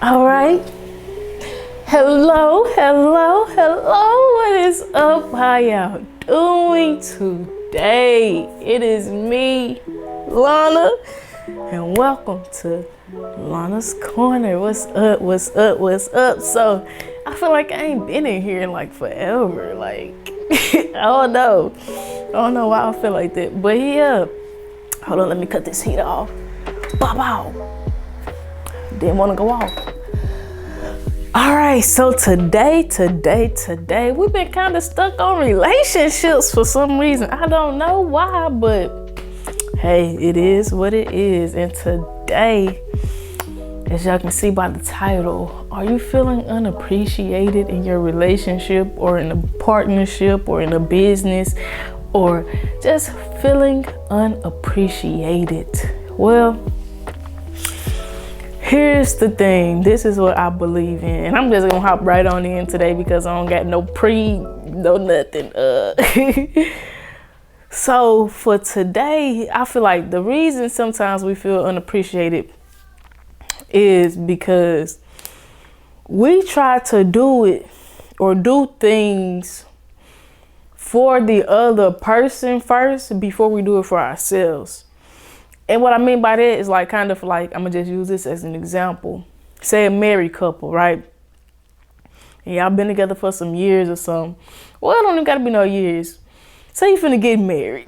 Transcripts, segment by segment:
All right. Hello, hello, hello. What is up? How y'all doing today? It is me, Lana, and welcome to Lana's Corner. What's up? What's up? What's up? So, I feel like I ain't been in here in like forever. Like, I don't know. I don't know why I feel like that. But yeah. Hold on, let me cut this heat off. Bow, bow. Didn't want to go off. All right, so today, we've been kind of stuck on relationships for some reason. I don't know why, but hey, it is what it is. And today, as y'all can see by the title, are you feeling unappreciated in your relationship or in a partnership or in a business or just feeling unappreciated? Well, here's the thing. This is what I believe in. And I'm just gonna hop right on in today because I don't got no nothing. So for today, I feel like the reason sometimes we feel unappreciated is because we try to do it or do things for the other person first before we do it for ourselves. And what I mean by that is like kind of like, I'm gonna just use this as an example. Say a married couple, right? And y'all been together for some years or something. Well, it don't even gotta be no years. Say you finna get married.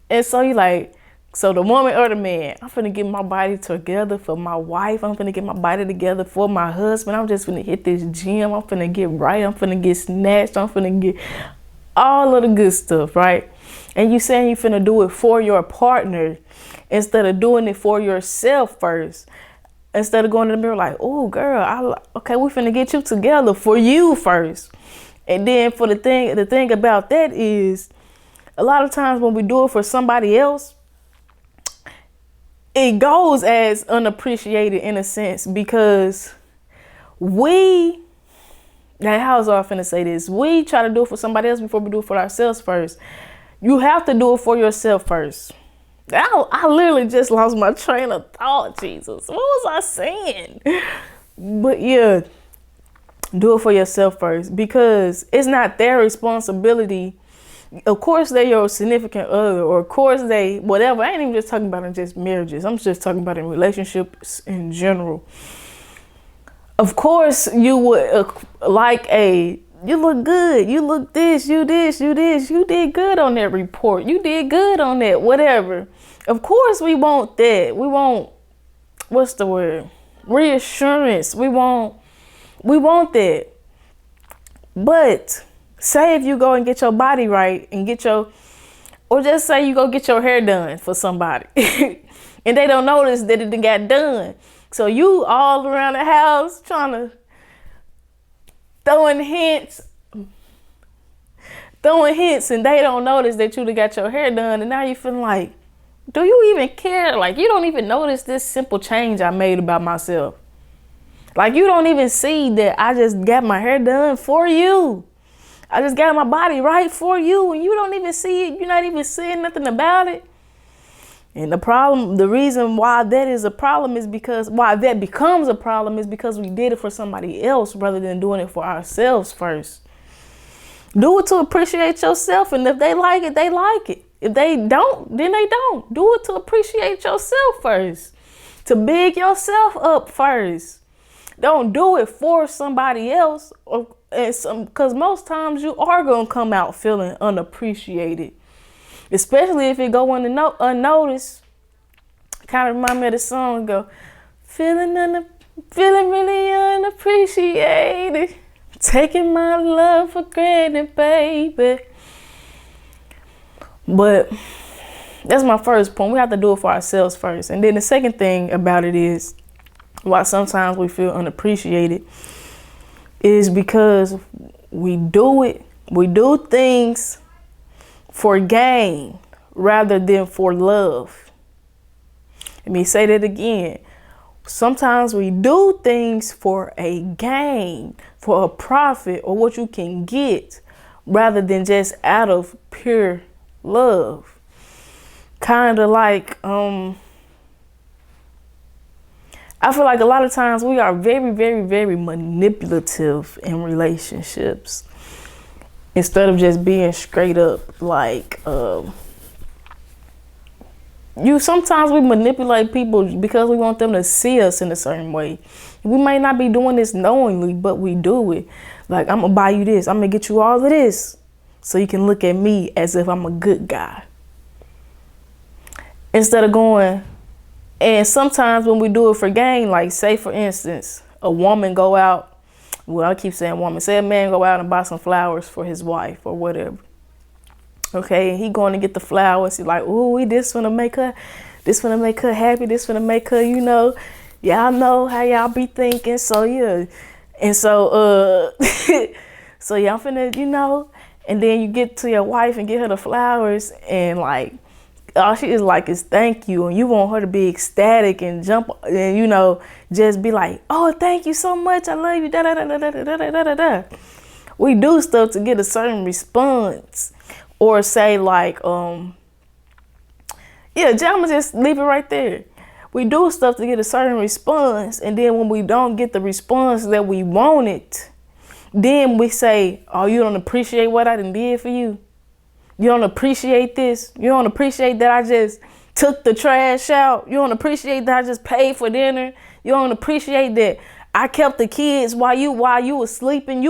And so you like, so the woman or the man, I'm finna get my body together for my wife. I'm finna get my body together for my husband. I'm just finna hit this gym. I'm finna get right. I'm finna get snatched. I'm finna get all of the good stuff, right? And you saying you finna do it for your partner instead of doing it for yourself first. Instead of going to the mirror like, oh girl, okay, we finna get you together for you first. And then for the thing about that is a lot of times when we do it for somebody else, it goes as unappreciated in a sense because now how was I finna say this? We try to do it for somebody else before we do it for ourselves first. You have to do it for yourself first. I literally just lost my train of thought, Jesus. What was I saying? But yeah, do it for yourself first because it's not their responsibility. Of course, they're your significant other, or of course they, whatever. I ain't even just talking about in just marriages. I'm just talking about in relationships in general. Of course, you would you look good, you look this, you did good on that report, you did good on that, whatever. Of course, we want that. We want, what's the word? Reassurance. We want that. But say if you go and get your body right and or just say you go get your hair done for somebody and they don't notice that it got done. So you all around the house trying to throwing hints and they don't notice that you done got your hair done and now you feeling like, do you even care? Like you don't even notice this simple change I made about myself. Like you don't even see that I just got my hair done for you. I just got my body right for you and you don't even see it. You're not even saying nothing about it. And the reason why that is a problem is because why that becomes a problem is because we did it for somebody else rather than doing it for ourselves first. Do it to appreciate yourself. And if they like it, they like it. If they don't, then they don't. Do it to appreciate yourself first. To big yourself up first. Don't do it for somebody else. Because most times you are going to come out feeling unappreciated. Especially if it go unnoticed. Kind of remind me of the song go, feeling really unappreciated. Taking my love for granted, baby. But that's my first point. We have to do it for ourselves first. And then the second thing about it is why sometimes we feel unappreciated is because we do things for gain rather than for love. Let me say that again. Sometimes we do things for a gain, for a profit or what you can get rather than just out of pure love. Kind of like, I feel like a lot of times we are very, very, very manipulative in relationships instead of just being straight up like, sometimes we manipulate people because we want them to see us in a certain way. We may not be doing this knowingly, but we do it. Like, I'm gonna buy you this, I'm gonna get you all of this, so you can look at me as if I'm a good guy. Instead of going, and sometimes when we do it for gain, like say for instance, a woman go out, well, I keep saying woman, say a man go out and buy some flowers for his wife or whatever. Okay, and he going to get the flowers. He's like, ooh, this gonna make her happy. This gonna make her, y'all know how y'all be thinking. So yeah, and so so y'all finna, and then you get to your wife and get her the flowers, and like all she is like is thank you, and you want her to be ecstatic and jump and just be like, oh, thank you so much, I love you, da da da da da da da da da. We do stuff to get a certain response. Or say like, I'ma just leave it right there. We do stuff to get a certain response, and then when we don't get the response that we wanted, then we say, oh, you don't appreciate what I done did for you. You don't appreciate this. You don't appreciate that I just took the trash out. You don't appreciate that I just paid for dinner. You don't appreciate that I kept the kids while you were sleeping.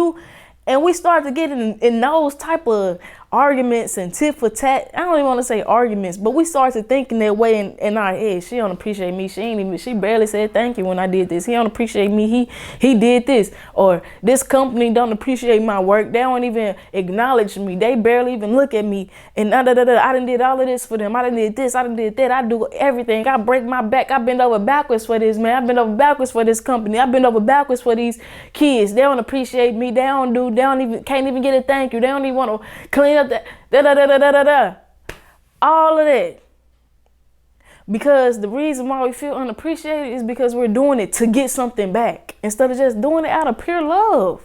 And we start to get in those type of arguments and tit for tat. I don't even want to say arguments, but we start to thinking that way in our head. She don't appreciate me. She barely said thank you when I did this. He don't appreciate me. He did this. Or this company don't appreciate my work. They don't even acknowledge me. They barely even look at me. And I done did all of this for them. I done did this. I done did that. I do everything. I break my back. I bend over backwards for this man. I bend over backwards for this company. I bend over backwards for these kids. They don't appreciate me. Can't even get a thank you. They don't even want to clean up that, all of that. Because the reason why we feel unappreciated is because we're doing it to get something back instead of just doing it out of pure love.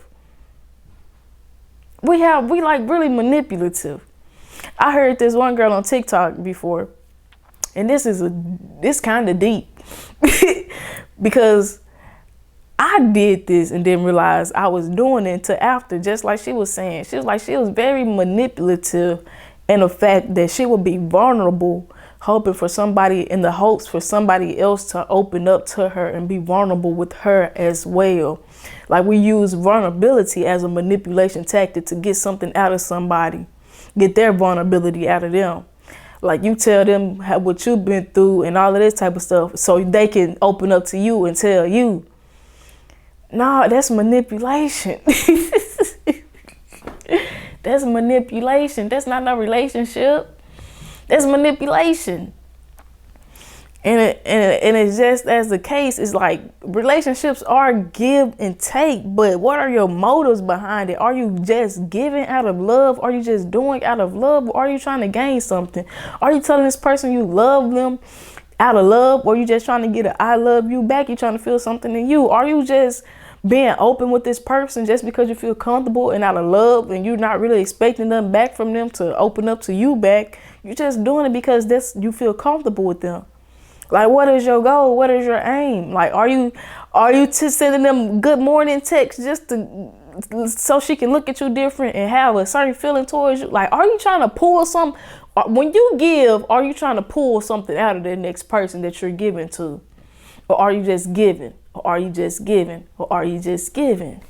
We like really manipulative. I heard this one girl on TikTok before, and this kind of deep because I did this and didn't realize I was doing it until after, just like she was saying. She was like, she was very manipulative in the fact that she would be vulnerable, hoping for somebody, in the hopes for somebody else to open up to her and be vulnerable with her as well. Like we use vulnerability as a manipulation tactic to get something out of somebody, get their vulnerability out of them. Like you tell them what you've been through and all of this type of stuff so they can open up to you and tell you. No, that's manipulation. That's manipulation. That's not no relationship. That's manipulation. And it's just as the case, it's like relationships are give and take, but what are your motives behind it? Are you just giving out of love? Are you just doing out of love? Or are you trying to gain something? Are you telling this person you love them out of love? Or are you just trying to get an I love you back? You trying to feel something in you? Are you just being open with this person just because you feel comfortable and out of love and you're not really expecting them back from them to open up to you back? You're just doing it because you feel comfortable with them. Like, what is your goal? What is your aim? Like, are you just sending them good morning texts just so she can look at you different and have a certain feeling towards you? Like, are you trying to pull some, when you give, are you trying to pull something out of the next person that you're giving to? Or are you just giving? Or are you just giving? Or are you just giving?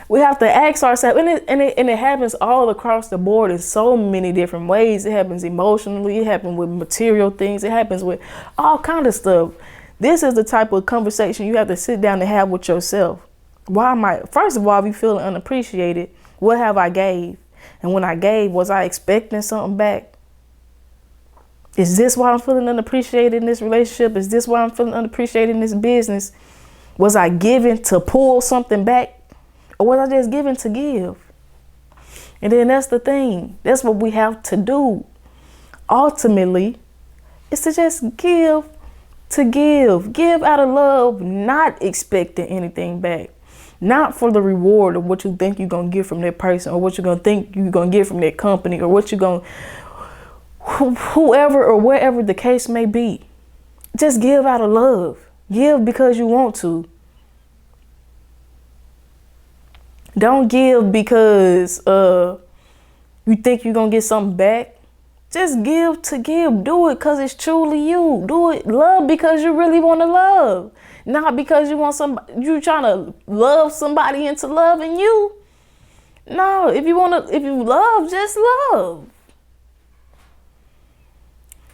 We have to ask ourselves, and it happens all across the board in so many different ways. It happens emotionally, it happens with material things, it happens with all kind of stuff. This is the type of conversation you have to sit down and have with yourself. First of all, if you feeling unappreciated, what have I gave? And when I gave, was I expecting something back? Is this why I'm feeling unappreciated in this relationship? Is this why I'm feeling unappreciated in this business? Was I giving to pull something back? Or was I just giving to give? And then that's the thing. That's what we have to do. Ultimately, is to just give to give. Give out of love, not expecting anything back. Not for the reward of what you think you're going to get from that person, or what you're going to think you're going to get from that company, or what you're going to, whoever or wherever the case may be. Just give out of love. Give because you want to. Don't give because you think you're going to get something back. Just give to give. Do it because it's truly you. Do it. Love because you really want to love. Not because you trying to love somebody into loving you. No, if you love, just love.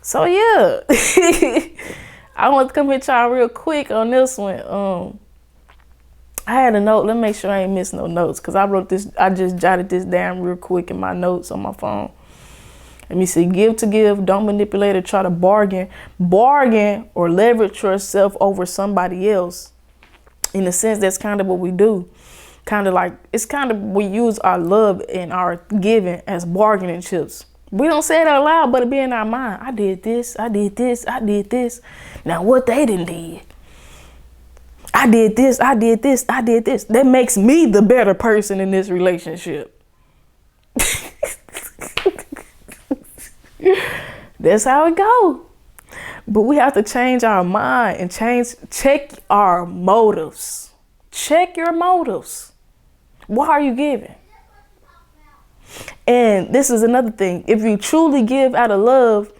So yeah. I want to come here y'all real quick on this one. I had a note. Let me make sure I ain't missing no notes, because I just jotted this down real quick in my notes on my phone. Let me see. Give to give. Don't manipulate or try to bargain or leverage yourself over somebody else. In a sense, that's kind of what we do. We use our love and our giving as bargaining chips. We don't say it out loud, but it be in our mind. I did this. I did this. I did this. Now what they done did. I did this. I did this. I did this. That makes me the better person in this relationship. That's how it go. But we have to change our mind and check our motives. Check your motives. Why are you giving? And this is another thing. If you truly give out of love,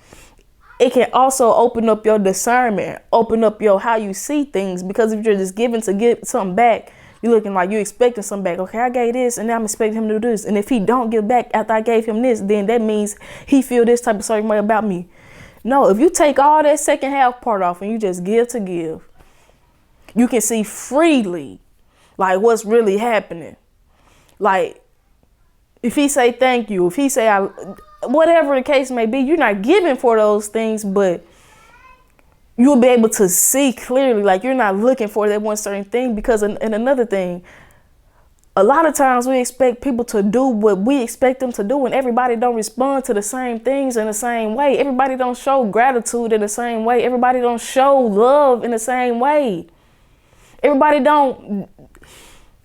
it can also open up your discernment, open up your how you see things. Because if you're just giving to get something back, you're looking like you're expecting something back. Okay, I gave this and now I'm expecting him to do this. And if he don't give back after I gave him this, then that means he feel this type of certain way about me. No, if you take all that second half part off and you just give to give, you can see freely like what's really happening. Like if he say thank you, if he say whatever the case may be, you're not giving for those things, but you'll be able to see clearly, like you're not looking for that one certain thing. Because and another thing, a lot of times we expect people to do what we expect them to do, and everybody don't respond to the same things in the same way. Everybody don't show gratitude in the same way. Everybody don't show love in the same way. Everybody don't.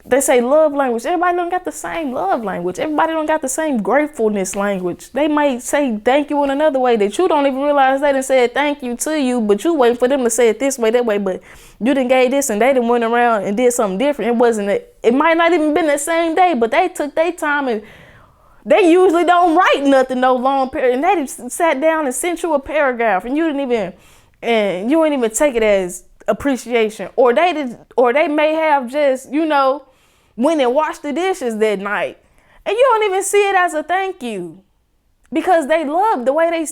They say love language. Everybody don't got the same love language. Everybody don't got the same gratefulness language. They might say thank you in another way that you don't even realize they done said thank you to you, but you waiting for them to say it this way, that way. But you done gave this and they done went around and did something different. It might not even been the same day, but they took their time, and they usually don't write nothing no long period. And they just sat down and sent you a paragraph, and you didn't even take it as appreciation. Or they may have just, went and washed the dishes that night, and you don't even see it as a thank you, because they love the way they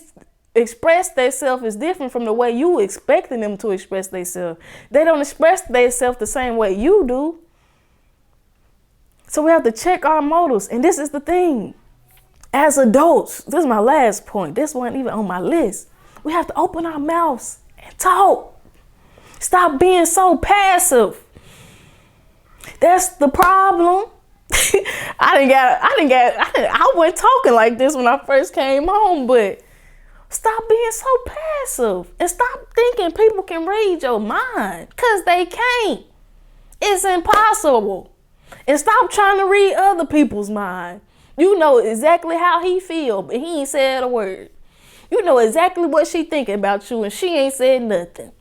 express themselves is different from the way you expecting them to express themselves. They don't express themselves the same way you do. So we have to check our motives. And this is the thing. As adults, this is my last point. This wasn't even on my list. We have to open our mouths and talk. Stop being so passive. That's the problem. I wasn't talking like this when I first came home, but stop being so passive and stop thinking people can read your mind, because they can't. It's impossible. And stop trying to read other people's mind. You know exactly how he feel, but he ain't said a word. You know exactly what she thinking about you, and she ain't said nothing.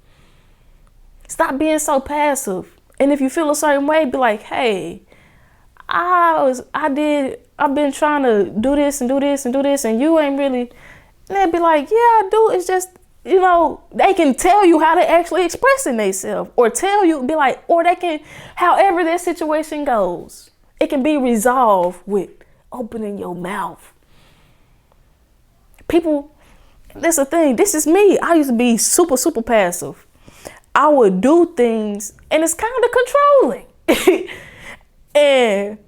Stop being so passive. And if you feel a certain way, be like, hey, I've been trying to do this and do this and do this, and you ain't really. And they'd be like, yeah, I do. It's just, they can tell you how they actually expressing themselves, or tell you, be like, or they can, however their situation goes, it can be resolved with opening your mouth. People, that's the thing. This is me. I used to be super, super passive. I would do things, and it's kind of controlling. And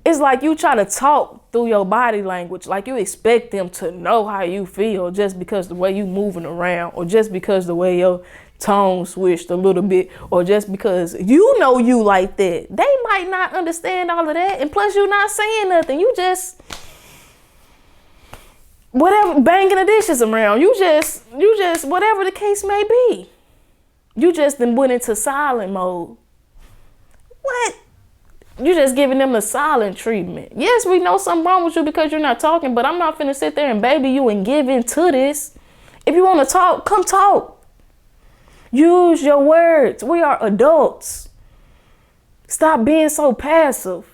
it's like you try to talk through your body language, like you expect them to know how you feel just because the way you moving around, or just because the way your tone switched a little bit, or just because you know you like that. They might not understand all of that, and plus you're not saying nothing. You just whatever, banging the dishes around. You just whatever the case may be. You just then went into silent mode. What? You just giving them the silent treatment. Yes, we know something wrong with you because you're not talking, but I'm not finna sit there and baby you and give in to this. If you want to talk, come talk. Use your words. We are adults. Stop being so passive.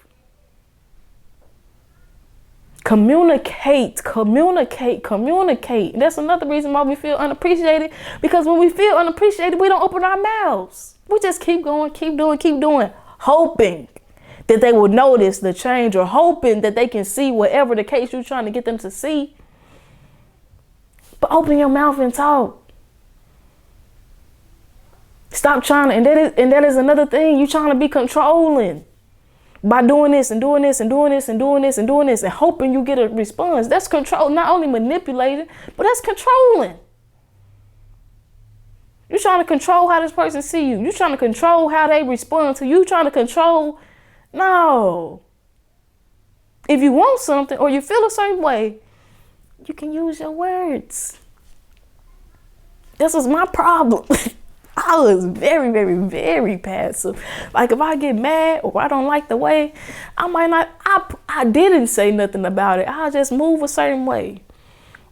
Communicate. That's another reason why we feel unappreciated, because when we feel unappreciated, we don't open our mouths. We just keep going, keep doing, hoping that they will notice the change, or hoping that they can see whatever the case you're trying to get them to see. But open your mouth and talk. Stop trying to, and that is another thing. You're trying to be controlling by doing this and doing this and doing this and doing this and doing this and hoping you get a response. That's control. Not only manipulating, but that's controlling. You're trying to control how this person see you. You're trying to control how they respond to you. You're trying to control. No. If you want something or you feel a certain way, you can use your words. This was my problem. I was very, very, very passive. Like if I get mad or I don't like the way, I didn't say nothing about it. I'll just move a certain way.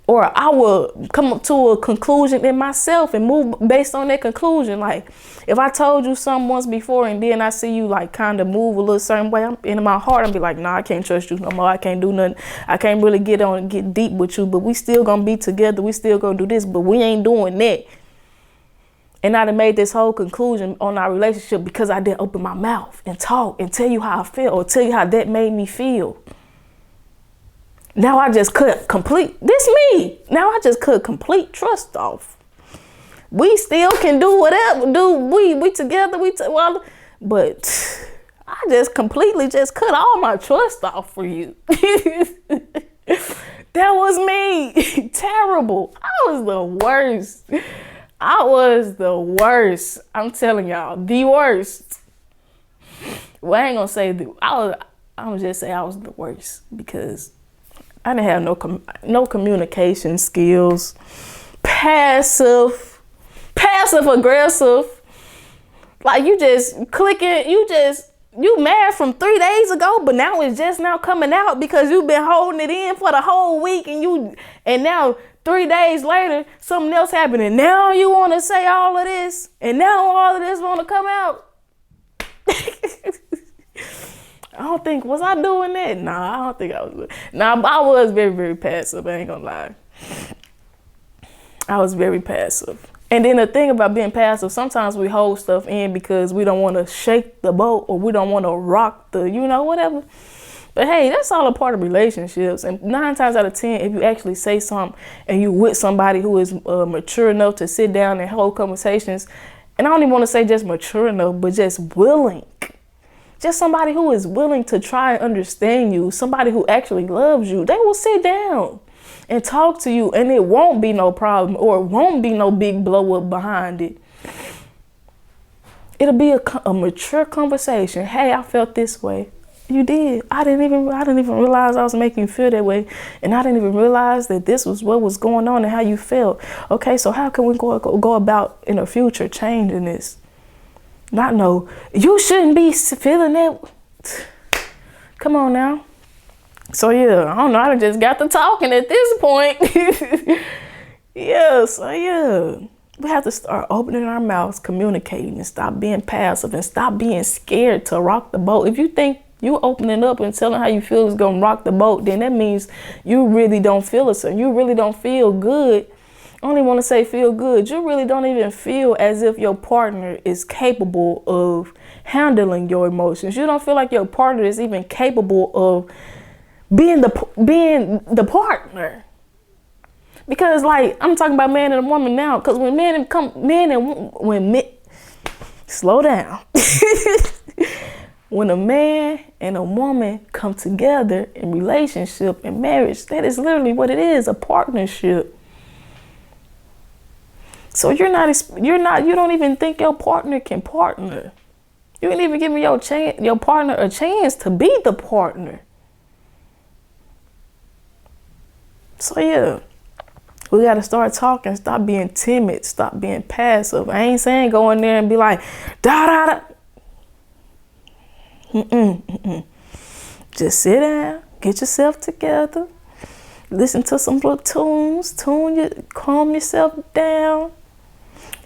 Or I will come up to a conclusion in myself and move based on that conclusion. Like if I told you something once before and then I see you like kind of move a little certain way, I'm in my heart, I'm be like, nah, I can't trust you no more. I can't do nothing. I can't really get deep with you, but we still gonna be together. We still gonna do this, but we ain't doing that. And I done made this whole conclusion on our relationship because I didn't open my mouth and talk and tell you how I feel or tell you how that made me feel. Now I just cut complete trust off. We still can do whatever, we together, but I just completely just cut all my trust off for you. That was me. Terrible. I was the worst. I'm telling y'all, the worst. Well, I ain't gonna say I'm gonna just say I was the worst because I didn't have no communication skills. Passive aggressive. Like you just clicking, you mad from 3 days ago, but now it's just now coming out because you've been holding it in for the whole week and now 3 days later, something else happened, and now you want to say all of this, and now all of this want to come out. Was I doing that? Nah, I don't think I was doing it. Nah, but I was very, very passive. I ain't gonna lie. I was very passive. And then the thing about being passive, sometimes we hold stuff in because we don't want to shake the boat or we don't want to rock the, whatever. But hey, that's all a part of relationships. And 9 times out of 10, if you actually say something and you with somebody who is mature enough to sit down and hold conversations, and I don't even want to say just mature enough, but just willing. Just somebody who is willing to try and understand you, somebody who actually loves you, they will sit down and talk to you, and it won't be no problem or it won't be no big blow up behind it. It'll be a mature conversation. Hey, I felt this way. You did. I didn't even realize I was making you feel that way. And I didn't even realize that this was what was going on and how you felt. Okay, so how can we go about in the future changing this? Not no, you shouldn't be feeling that. Come on now. So yeah, I don't know. I just got to talking at this point. We have to start opening our mouths, communicating, and stop being passive and stop being scared to rock the boat. If you think you opening up and telling how you feel is gonna rock the boat, then that means you really don't feel it. So you really don't feel good. I don't even want to say feel good. You really don't even feel as if your partner is capable of handling your emotions. You don't feel like your partner is even capable of being the partner. Because like I'm talking about man and a woman now. Because slow down. When a man and a woman come together in relationship and marriage, that is literally what it is, a partnership. So you don't even think your partner can partner. You ain't even giving your partner a chance to be the partner. So yeah, we got to start talking, stop being timid, stop being passive. I ain't saying go in there and be like, da. Just sit down, get yourself together, listen to some little tunes, calm yourself down,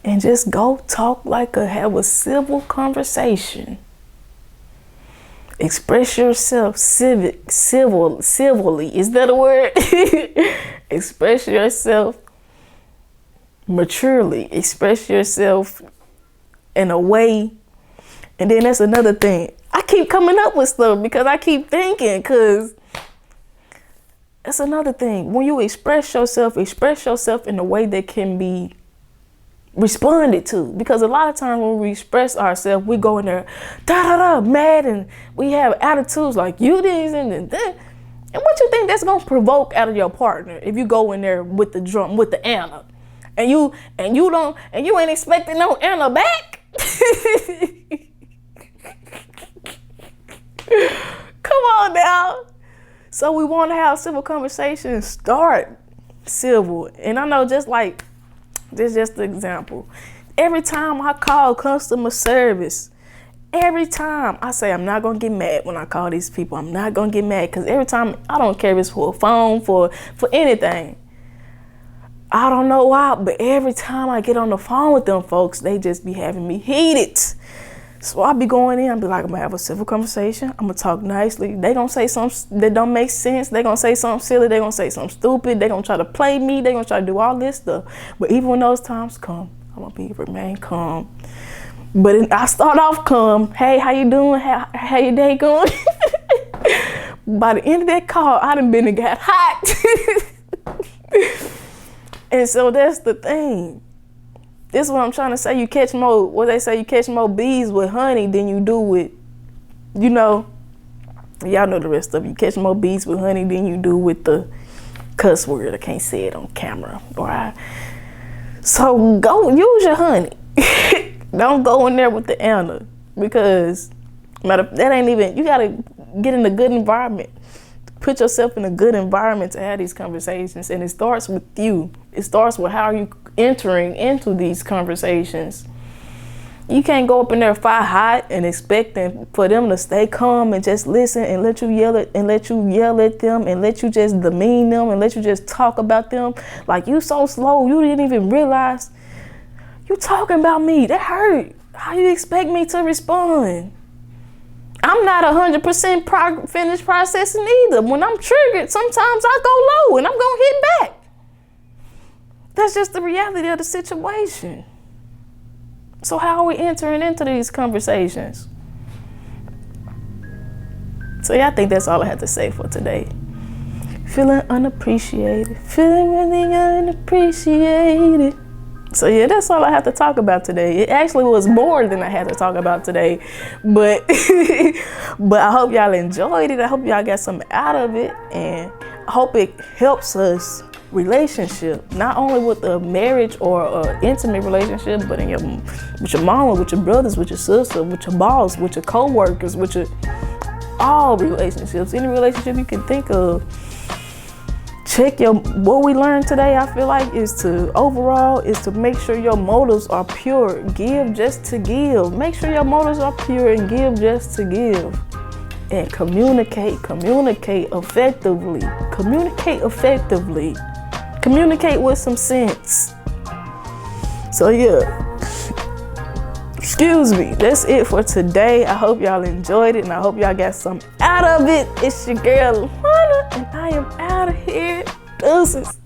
and just go talk have a civil conversation. Express yourself civilly. Is that a word? Express yourself maturely. Express yourself in a way. And then that's another thing. I keep coming up with stuff because I keep thinking, because that's another thing. When you express yourself in a way that can be responded to. Because a lot of times when we express ourselves, we go in there mad, and we have attitudes like you this and that. And what you think that's gonna provoke out of your partner if you go in there with the drum, with the Anna, and you ain't expecting no Anna back? Come on now. So we want to have civil conversations. Start civil. And I know this is just the example. Every time I call customer service, every time I say I'm not going to get mad when I call these people. I'm not going to get mad, because every time, I don't care if it's for a phone, for anything. I don't know why, but every time I get on the phone with them folks, they just be having me heated. So I be going in, I be like, I'm gonna have a civil conversation. I'm gonna talk nicely. They gonna say something that don't make sense. They gonna say something silly. They gonna say something stupid. They gonna try to play me. They gonna try to do all this stuff. But even when those times come, I'm gonna remain calm. But I start off calm. Hey, how you doing? How your day going? By the end of that call, I done been and got hot. And so that's the thing. This is what I'm trying to say. You catch more bees with honey than you do with, y'all know the rest of it. You catch more bees with honey than you do with the cuss word. I can't say it on camera. All right. So go use your honey. Don't go in there with the Anna, because that ain't even, you got to get in a good environment. Put yourself in a good environment to have these conversations. And it starts with you. It starts with how you entering into these conversations. You can't go up in there fire hot and expecting for them to stay calm and just listen and let you yell at them and let you just demean them and let you just talk about them like you so slow you didn't even realize you talking about me. That hurt. How you expect me to respond? I'm not 100% finished processing either. When I'm triggered, sometimes I go low and I'm gonna hit back. That's just the reality of the situation. So how are we entering into these conversations? So yeah, I think that's all I had to say for today. Feeling unappreciated. Feeling really unappreciated. So yeah, that's all I have to talk about today. It actually was more than I had to talk about today, but but I hope y'all enjoyed it. I hope y'all got something out of it, and I hope it helps us relationship, not only with a marriage or an intimate relationship, but with your mama, with your brothers, with your sister, with your boss, with your co-workers, with your all relationships, any relationship you can think of. Check what we learned today, I feel like, is to make sure your motives are pure. Give just to give. Make sure your motives are pure and give just to give. And communicate effectively. Communicate with some sense. So yeah, excuse me, that's it for today. I hope y'all enjoyed it, and I hope y'all got something out of it. It's your girl, Lana, and I am out of here. Deuces.